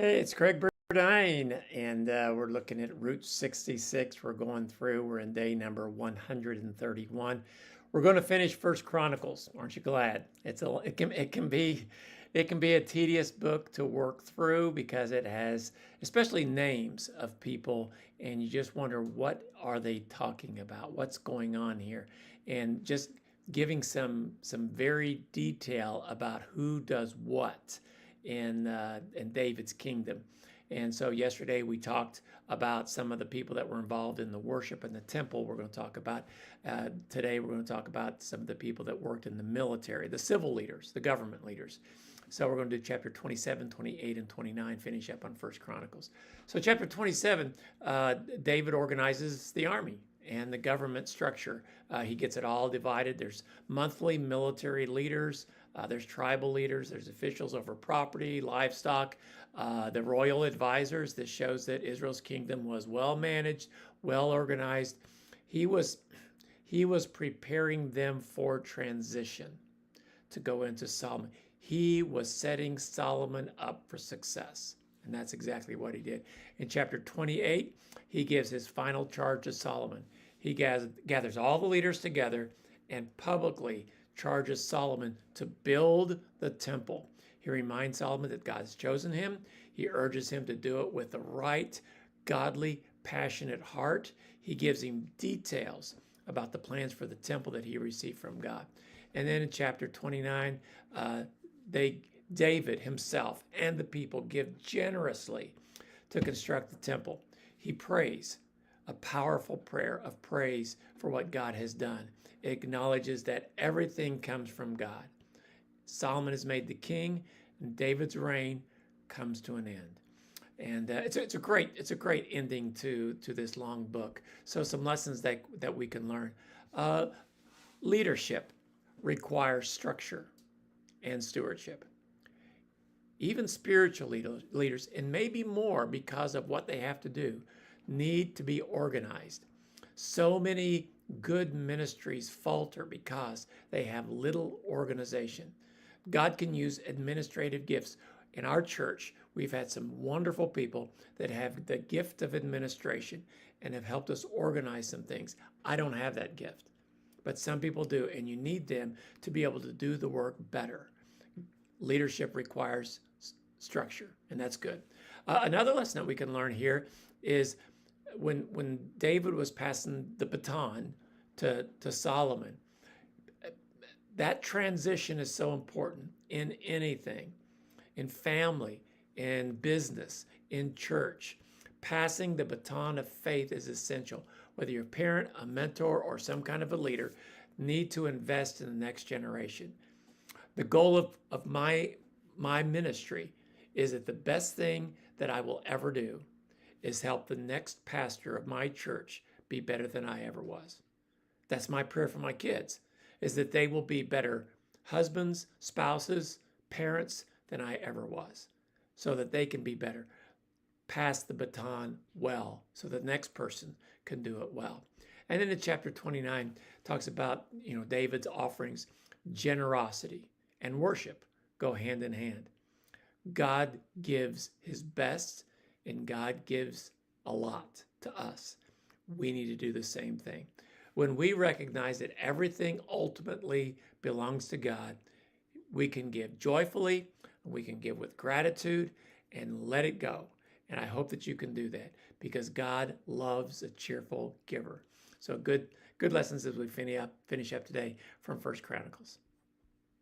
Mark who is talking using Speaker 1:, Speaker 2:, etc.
Speaker 1: Hey, it's Craig Burdine, and we're looking at Route 66. We're going through. We're in day number 131. We're going to finish First Chronicles. Aren't you glad? It can be a tedious book to work through because it has especially names of people, and you just wonder what are they talking about? What's going on here? And just giving some very detail about who does what in David's kingdom. And so yesterday we talked about some of the people that were involved in the worship in the temple. We're going to talk about today. We're going to talk about some of the people that worked in the military, the civil leaders, the government leaders. So we're going to do chapter 27, 28, and 29, finish up on First Chronicles. So chapter 27, David organizes the army and the government structure. He gets it all divided. There's monthly military leaders, there's tribal leaders, there's officials over property, livestock, the royal advisors. This shows that Israel's kingdom was well managed, well organized. He was preparing them for transition to go into Solomon. He was setting Solomon up for success. And that's exactly what he did. In chapter 28, he gives his final charge to Solomon. He gathers all the leaders together and publicly charges Solomon to build the temple. He reminds Solomon that God has chosen him. He urges him to do it with the right, godly, passionate heart. He gives him details about the plans for the temple that he received from God. And then in chapter 29, David himself and the people give generously to construct the temple. He prays a powerful prayer of praise for what God has done. It acknowledges that everything comes from God. Solomon is made the king, and David's reign comes to an end. And it's a great ending to this long book. So some lessons that we can learn. Leadership requires structure and stewardship. Even spiritual leaders, and maybe more because of what they have to do, need to be organized. So many good ministries falter because they have little organization. God can use administrative gifts. In our church, we've had some wonderful people that have the gift of administration and have helped us organize some things. I don't have that gift, but some people do, and you need them to be able to do the work better. Leadership requires structure, and that's good. Another lesson that we can learn here is when David was passing the baton to Solomon, that transition is so important in anything, in family, in business, in church. Passing the baton of faith is essential. Whether you're a parent, a mentor, or some kind of a leader, need to invest in the next generation. The goal of my ministry is that the best thing that I will ever do is help the next pastor of my church be better than I ever was. That's my prayer for my kids, is that they will be better husbands, spouses, parents than I ever was, so that they can be better. Pass the baton well, so the next person can do it well. And then in chapter 29 talks about, David's offerings. Generosity and worship go hand in hand. God gives his best, and God gives a lot to us. We need to do the same thing. When we recognize that everything ultimately belongs to God, we can give joyfully, we can give with gratitude, and let it go. And I hope that you can do that, because God loves a cheerful giver. So good lessons as we finish up today from First Chronicles.